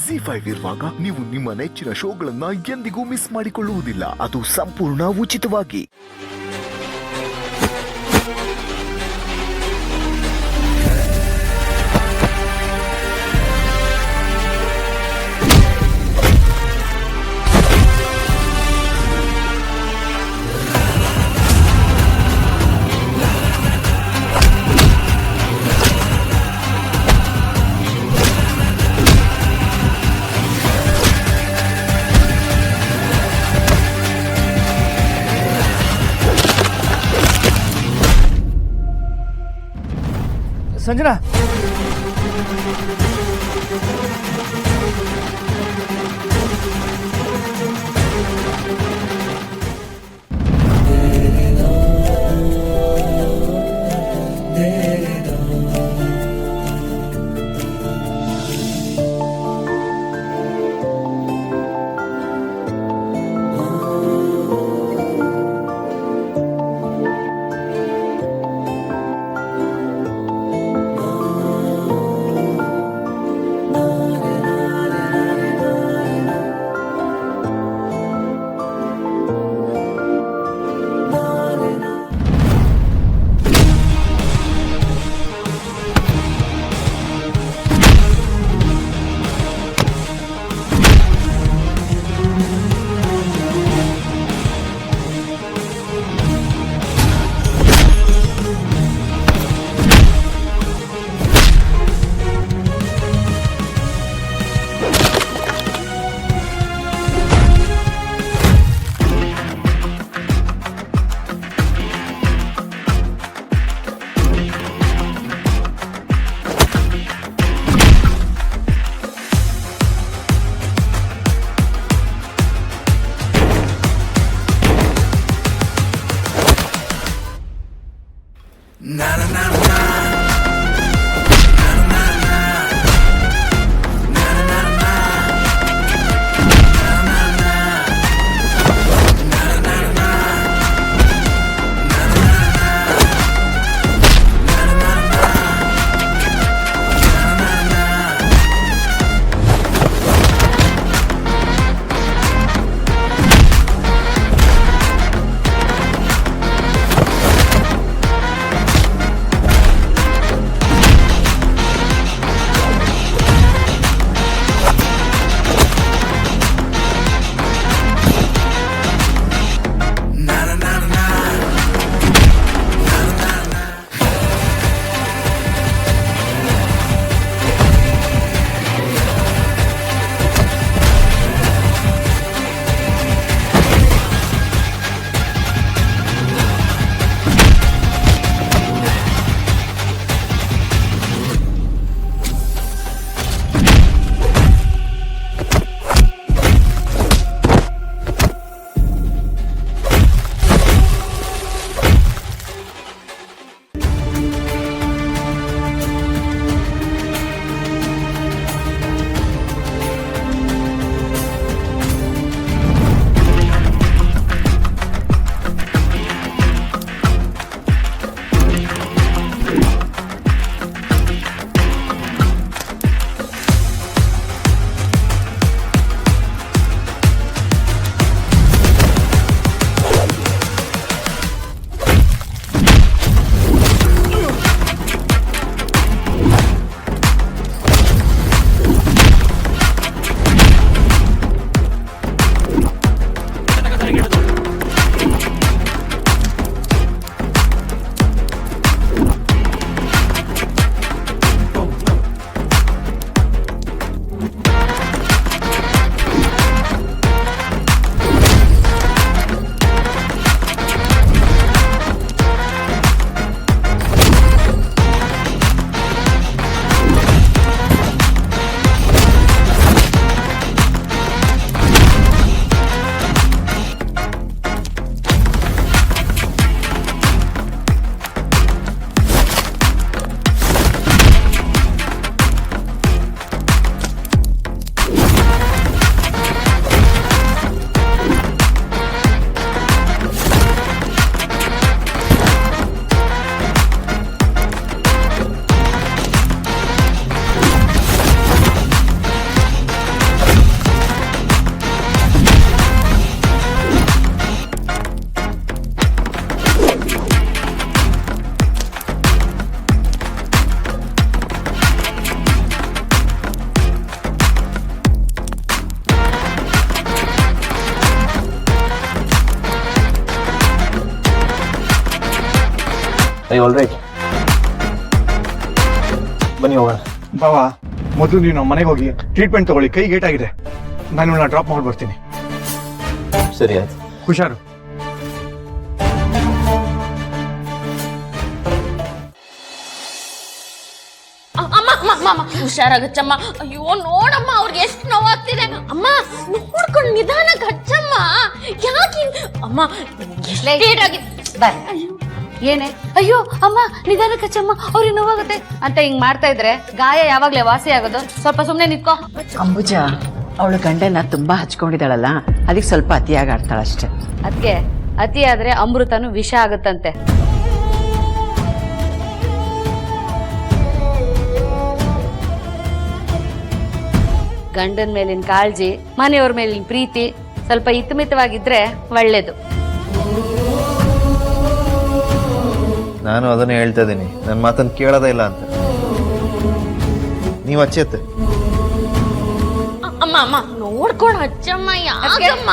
ಜಿ5 ಇರುವಾಗ ನೀವು ನಿಮ್ಮ ನೆಚ್ಚಿನ ಶೋಗಳನ್ನ ಎಂದಿಗೂ ಮಿಸ್ ಮಾಡಿಕೊಳ್ಳುವುದಿಲ್ಲ. ಅದು ಸಂಪೂರ್ಣ ಉಚಿತವಾಗಿ. ಸಂಜನಾ, ಆಲ್ರೈಟ್, ಬನ್ನಿ ಹೋಗೋಣ. ಬಾವಾ, ಮೊದಲು ನೀನು ಮನೆಗೆ ಹೋಗಿ ಟ್ರೀಟ್ಮೆಂಟ್ ತಗೊಳ್ಳಿ. ಕೈ ಗೇಟ್ ಆಗಿದೆ. ನಾನು ಡ್ರಾಪ್ ಮಾಡಿ ಬರ್ತೀನಿ. ಸರಿ ಆಯ್ತು. ಹುಷಾರು. ಅಮ್ಮ ಹುಷಾರಾಗಚ್ಚಮ್ಮ. ಅಯ್ಯೋ ನೋಡಮ್ಮ, ಅವ್ರಿಗೆ ಎಷ್ಟು ನೋವಾಗ್ತಿದೆ. ಅಮ್ಮ ನೋಡ್ಕೊಂಡು ನಿಧಾನಕ್ಕೆ ಹಚ್ಚಮ್ಮ. ಯಾಕೆ ಅಮ್ಮ ಏನೇ? ಅಯ್ಯೋ ಅಮ್ಮ ನಿಧಾನಕ್ಕೆ ಹಚ್ಚಮ್ಮ, ಅವ್ರಿಗೆ ನೋವಾಗುತ್ತೆ ಅಂತ ಹಿಂಗ್ ಮಾಡ್ತಾ ಇದ್ರೆ ಗಾಯ ಯಾವಾಗ್ಲೇ ವಾಸಿ ಆಗೋದು? ಸ್ವಲ್ಪ ಸುಮ್ನೆ ನಿತ್ಕೋ. ಅಂಬುಜ ಅವಳು ಗಂಡನ ತುಂಬಾ ಹಚ್ಕೊಂಡಿದ್ದಾಳಲ್ಲ, ಅದಕ್ಕೆ ಸ್ವಲ್ಪ ಅತಿಯಾಗಿ ಆಡ್ತಾಳಷ್ಟೆ. ಅದಕ್ಕೆ ಅತಿ ಆದ್ರೆ ಅಮೃತನು ವಿಷ ಆಗುತ್ತಂತೆ. ಗಂಡನ ಮೇಲಿನ ಕಾಳಜಿ, ಮನೆಯವ್ರ ಮೇಲಿನ ಪ್ರೀತಿ ಸ್ವಲ್ಪ ಹಿತಮಿತವಾಗಿದ್ರೆ ಒಳ್ಳೇದು. ನಾನು ಅದನ್ನೇ ಹೇಳ್ತಾ ಇದ್ದೀನಿ, ನನ್ನ ಮಾತನ್ನು ಕೇಳೋದೇ ಇಲ್ಲ ಅಂತ. ನೀವು ಹಚ್ಚತ್ತೆ. ಅಮ್ಮ ಅಮ್ಮ ನೋಡ್ಕೊಂಡು ಹಚ್ಚಮ್ಮ. ಯಾಕಮ್ಮ?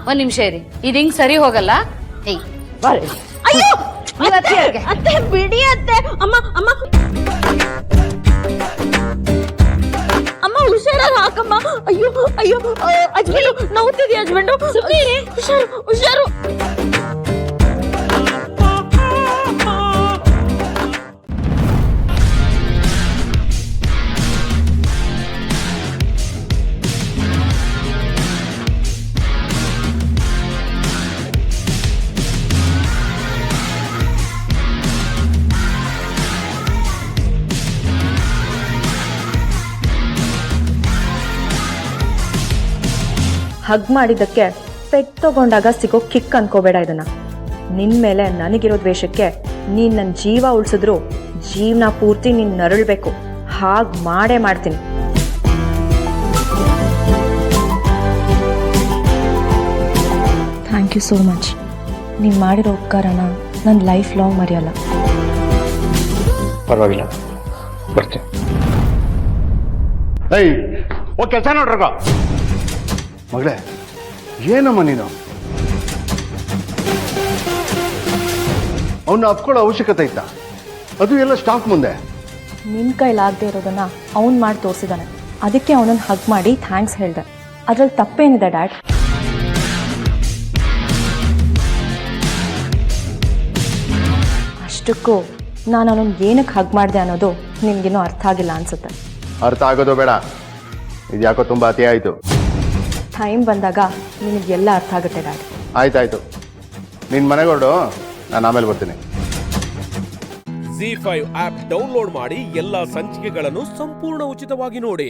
ಒಂದ್ ನಿಮಿಷ ಇರಿ, ಇದು ಹಿಂಗ್ ಸರಿ ಹೋಗಲ್ಲ. ಅಯ್ಯೋ ಅತ್ತೆ ಬಿಡಿ ಅತ್ತೆ. ಅಮ್ಮ ಅಮ್ಮ ಅಮ್ಮ ಹುಷಾರಾಗಿ ಹಾಕಮ್ಮ. ಅಯ್ಯೋ ಅಯ್ಯೋ ಅಜ್ಮೆಂಡು ನೋವ್ತಿದ್ಯಾ? ಅಜ್ಮೆಂಡು ಹುಷಾರು ಹುಷಾರು. ಹಗ್ ಮಾಡಿದ್ದಕ್ಕೆ ಪೆಟ್ ತಗೊಂಡಾಗ ಸಿಗೋ ಕಿಕ್ ಅನ್ಕೋಬೇಡ ಇದನ್ನ. ನಿನ್ ಮೇಲೆ ನನಗಿರೋ ದ್ವೇಷಕ್ಕೆ ನೀನ್ ನನ್ನ ಜೀವ ಉಳಿಸಿದ್ರು ಜೀವನ ಪೂರ್ತಿ ನೀನ್ ನರಳ್ಬೇಕು. ಹಾಗ್ ಮಾಡೇ ಮಾಡ್ತೀನಿ. Thank you so much. ನೀನು ಮಾಡಿರೋ ಉಪಕಾರನ ನನ್ನ ಲೈಫ್ ಲಾಂಗ್ ಮರೆಯಲ್ಲ. ಪರವಾಗಿಲ್ಲ, ಬರ್ತೀನಿ. ಓ ಕೆಲಸ ನೋಡ್ರಗ ಮಗಳೇ. ಏನಮ್ಮ ನೀನು ಅವನ್ನ ಅಪ್ಕೊಳ್ಳೋ ಅವಶ್ಯಕತೆ ಇತ್ತ? ಅದು ಎಲ್ಲ ಸ್ಟಾಕ್ ಮುಂದೆ. ನಿನ್ನ ಕೈಲಾಗದೆ ಇರೋದನ್ನ ಅವ್ನು ಮಾಡಿ ತೋರಿಸಿದಾನೆ. ಅದಕ್ಕೆ ಅವನನ್ನು ಹಗ್ ಮಾಡಿ ಥ್ಯಾಂಕ್ಸ್ ಹೇಳಿದೆ. ಅದ್ರಲ್ಲಿ ತಪ್ಪೇನಿದೆ ಡ್ಯಾಡ್? ಅಷ್ಟಕ್ಕೂ ನಾನು ಅವನನ್ನು ಏನಕ್ಕೆ ಹಗ್ ಮಾಡಿದೆ ಅನ್ನೋದು ನಿಮ್ಗೇನೋ ಅರ್ಥ ಆಗಿಲ್ಲ ಅನ್ಸುತ್ತೆ. ಅರ್ಥ ಆಗೋದು ಬೇಡ, ಇದು ಯಾಕೋ ತುಂಬ ಅತಿ ಆಯಿತು. ಟೈಮ್ ಬಂದಾಗ ನಿನಗೆಲ್ಲ ಅರ್ಥ ಆಗುತ್ತೆ ಡ್ಯಾಡ್. ಆಯ್ತಾಯ್ತು, ನಿನ್ನ ಮನೆಗೆ ಹೊರಡು, ನಾನು ಆಮೇಲೆ ಬರ್ತೀನಿ. ZEE5 ಆಪ್ ಡೌನ್ಲೋಡ್ ಮಾಡಿ ಎಲ್ಲಾ ಸಂಚಿಕೆಗಳನ್ನು ಸಂಪೂರ್ಣ ಉಚಿತವಾಗಿ ನೋಡಿ.